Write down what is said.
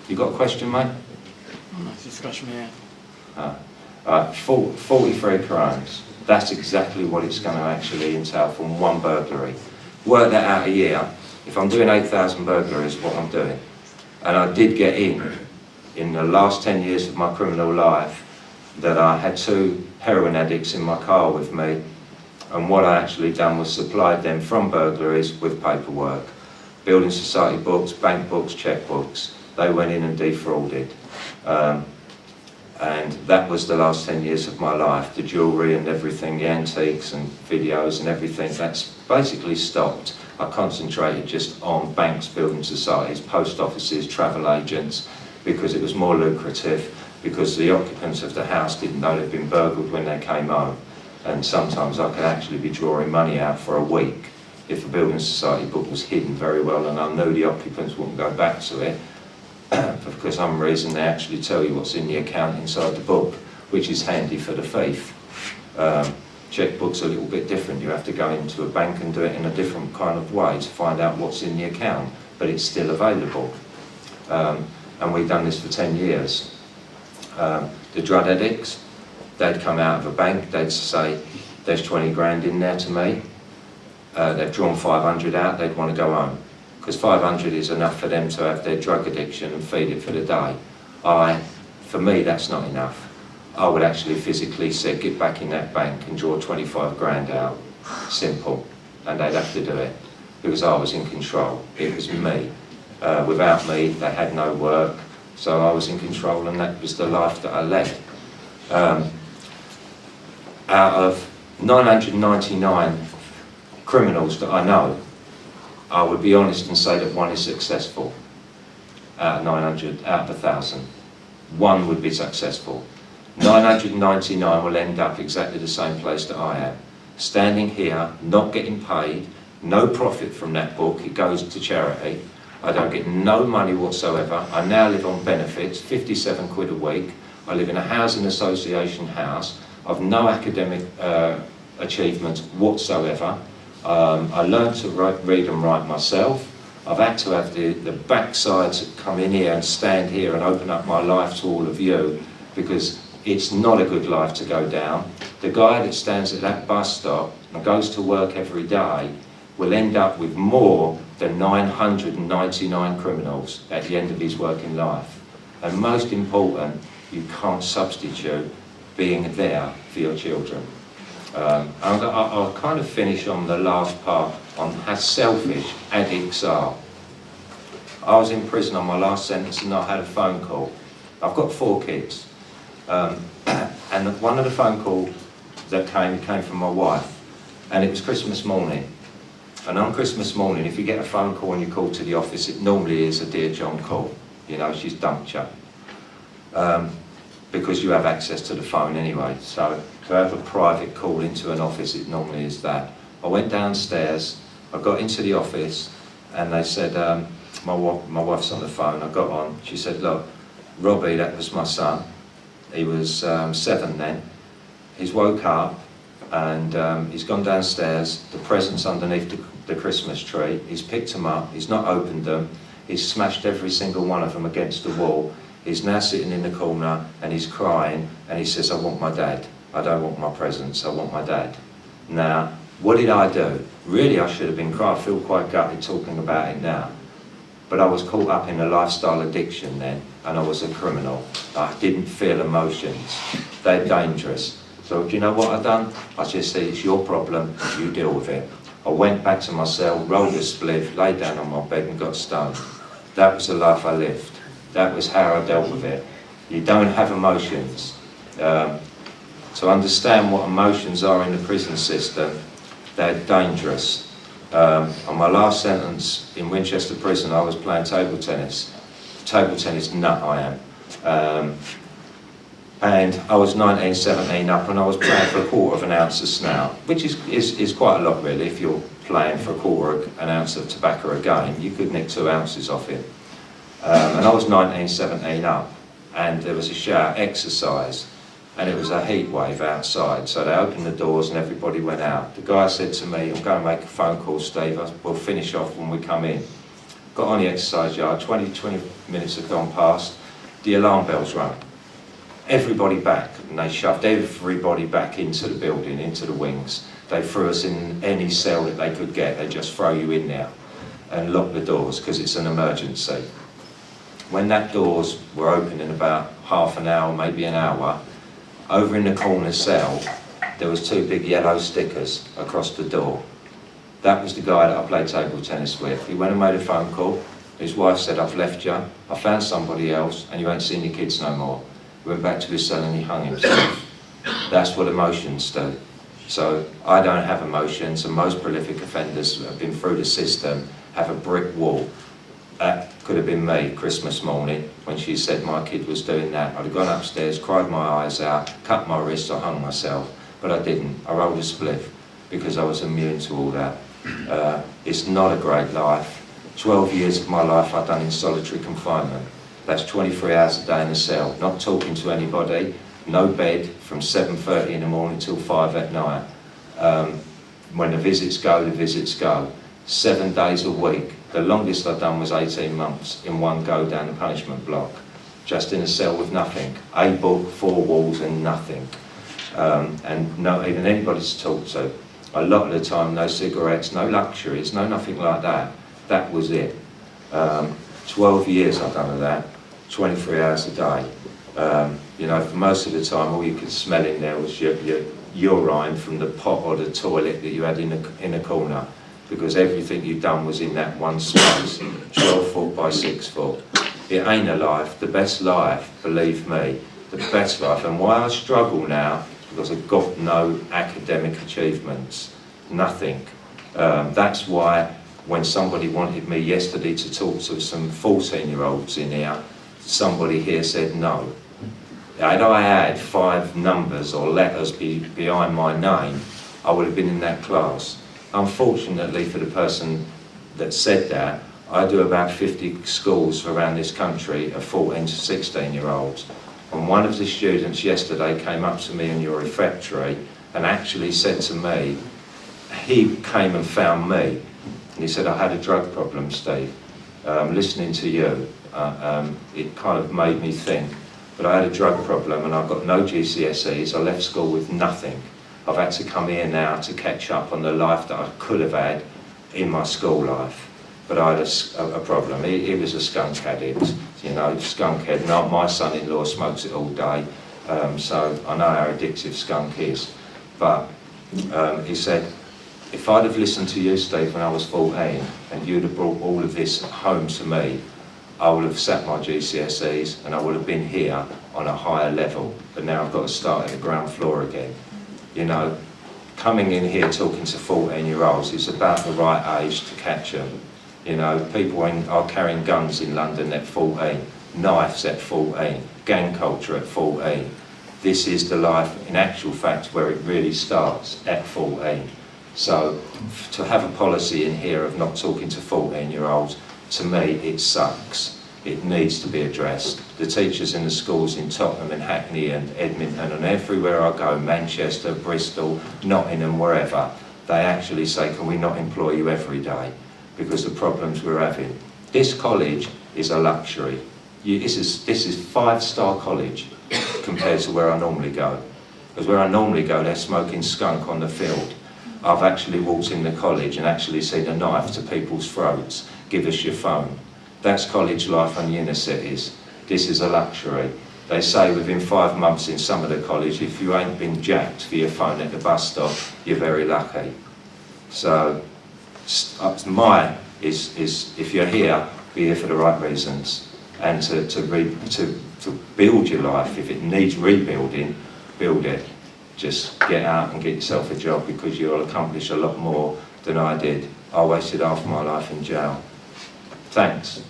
You got a question, mate? Oh, no, discussion, yeah. 43 crimes. That's exactly what it's going to actually entail from one burglary. Work that out a year. If I'm doing 8,000 burglaries, what I'm doing. And I did get in the last 10 years of my criminal life, that I had 2 heroin addicts in my car with me, and what I actually done was supplied them from burglaries with paperwork. Building society books, bank books, cheque books. They went in and defrauded. And that was the last 10 years of my life. The jewellery and everything, the antiques and videos and everything, that's basically stopped. I concentrated just on banks, building societies, post offices, travel agents, because it was more lucrative, because the occupants of the house didn't know they'd been burgled when they came home. And sometimes I could actually be drawing money out for a week if a building society book was hidden very well and I knew the occupants wouldn't go back to it. For some reason they actually tell you what's in the account inside the book, which is handy for the thief. Checkbook's a little bit different. You have to go into a bank and do it in a different kind of way to find out what's in the account, but it's still available. And we've done this for 10 years. The drug addicts, they'd come out of a bank, they'd say, there's 20 grand in there to me. They've drawn 500 out, they'd want to go home. Because 500 is enough for them to have their drug addiction and feed it for the day. For me, that's not enough. I would actually physically say, get back in that bank and draw 25 grand out. Simple. And they'd have to do it. Because I was in control. It was me. Without me, they had no work. So I was in control, and that was the life that I led. Out of 999 criminals that I know, I would be honest and say that 1 is successful. Out of 900, out of 1,000. 1 would be successful. 999 will end up exactly the same place that I am. Standing here, not getting paid, no profit from that book, it goes to charity. I don't get no money whatsoever. I now live on benefits, 57 quid a week. I live in a housing association house. I've no academic achievements whatsoever. I learned to read and write myself. I've had to have the backside to come in here and stand here and open up my life to all of you, because it's not a good life to go down. The guy that stands at that bus stop and goes to work every day will end up with more than 999 criminals at the end of his working life. And most important, you can't substitute being there for your children. I'll kind of finish on the last part on how selfish addicts are. I was in prison on my last sentence and I had a phone call. I've got 4 kids. And one of the phone calls that came from my wife, and it was Christmas morning. And on Christmas morning, if you get a phone call and you call to the office, it normally is a Dear John call. You know, she's dumped you. Because you have access to the phone anyway. So to have a private call into an office, it normally is that. I went downstairs, I got into the office, and they said, my wife's on the phone. I got on, she said, look, Robbie, that was my son. He was 7 then. He's woke up and he's gone downstairs. The presents underneath the Christmas tree. He's picked them up. He's not opened them. He's smashed every single one of them against the wall. He's now sitting in the corner and he's crying and he says, I want my dad. I don't want my presents. I want my dad. Now, what did I do? Really, I should have been crying. I feel quite gutted talking about it now. But I was caught up in a lifestyle addiction then, and I was a criminal. I didn't feel emotions. They're dangerous. So do you know what I've done? I just said, it's your problem, you deal with it. I went back to my cell, rolled a spliff, laid down on my bed and got stoned. That was the life I lived. That was how I dealt with it. You don't have emotions. To understand what emotions are in the prison system, they're dangerous. On my last sentence in Winchester Prison, I was playing table tennis. Table tennis nut I am. And I was 19, 17 up and I was playing for 1/4 ounce of snout, which is quite a lot really. If you're playing for 1/4 ounce of tobacco a game, you could nick 2 ounces off it. And I was 19, 17 up, and there was a shower exercise, and it was a heat wave outside, so they opened the doors and everybody went out. The guy said to me, I'm going to make a phone call, Steve, we'll finish off when we come in. got on the exercise yard, 20 minutes had gone past, the alarm bells rang. Everybody back, and they shoved everybody back into the building, into the wings. They threw us in any cell that they could get. They just throw you in there and lock the doors because it's an emergency. When that doors were open in about half an hour, maybe an hour, over in the corner cell, there was 2 big yellow stickers across the door. That was the guy that I played table tennis with. He went and made a phone call. His wife said, "I've left you, I found somebody else, and you ain't seen your kids no more." He went back to his cell and he hung himself. That's what emotions do. So I don't have emotions, and most prolific offenders that have been through the system have a brick wall. That could have been me Christmas morning when she said my kid was doing that. I'd have gone upstairs, cried my eyes out, cut my wrists, or hung myself, but I didn't. I rolled a spliff because I was immune to all that. It's not a great life. 12 years of my life I've done in solitary confinement. That's 23 hours a day in a cell, not talking to anybody, no bed from 7:30 in the morning till 5 at night. When the visits go, the visits go. 7 days a week. The longest I've done was 18 months in one go down the punishment block, just in a cell with nothing. A book, 4 walls and nothing. And not even anybody to talk to. A lot of the time, no cigarettes, no luxuries, no nothing like that. That was it. 12 years I've done of that, 23 hours a day. You know, for most of the time, all you could smell in there was your urine from the pot or the toilet that you had in a corner, because everything you'd done was in that one space, 12 foot by 6 foot. It ain't a life. The best life, believe me, the best life. And why I struggle now is because I've got no academic achievements, nothing. That's why when somebody wanted me yesterday to talk to some 14-year-olds in here, somebody here said no. Had I had 5 numbers or letters behind my name, I would have been in that class. Unfortunately for the person that said that, I do about 50 schools around this country of 14 to 16-year-olds. And one of the students yesterday came up to me in your refectory and actually said to me, he came and found me. And he said, "I had a drug problem, Steve. Listening to you, it kind of made me think. But I had a drug problem and I've got no GCSEs. I left school with nothing. I've had to come here now to catch up on the life that I could have had in my school life. But I had a problem. He was a skunk addict, you know, skunk head. Now my son-in-law smokes it all day, so I know how addictive skunk is. But he said, if I'd have listened to you, Steve, when I was 14, and you'd have brought all of this home to me, I would have sat my GCSEs and I would have been here on a higher level. But now I've got to start at the ground floor again. You know, coming in here talking to 14-year-olds is about the right age to catch them. You know, people are carrying guns in London at 14, knives at 14, gang culture at 14. This is the life, in actual fact, where it really starts at 14. So to have a policy in here of not talking to 14-year-olds, to me, it sucks. It needs to be addressed. The teachers in the schools in Tottenham and Hackney and Edmonton and everywhere I go, Manchester, Bristol, Nottingham, wherever, they actually say, can we not employ you every day? Because the problems we're having. This college is a luxury. This is 5-star college compared to where I normally go. Because where I normally go, they're smoking skunk on the field. I've actually walked in the college and actually seen a knife to people's throats. Give us your phone. That's college life on the inner cities. This is a luxury. They say within 5 months in some of the college, if you ain't been jacked for your phone at the bus stop, you're very lucky. So mine is if you're here, be here for the right reasons, and to build your life. If it needs rebuilding, build it. Just get out and get yourself a job, because you'll accomplish a lot more than I did. I wasted half my life in jail. Thanks.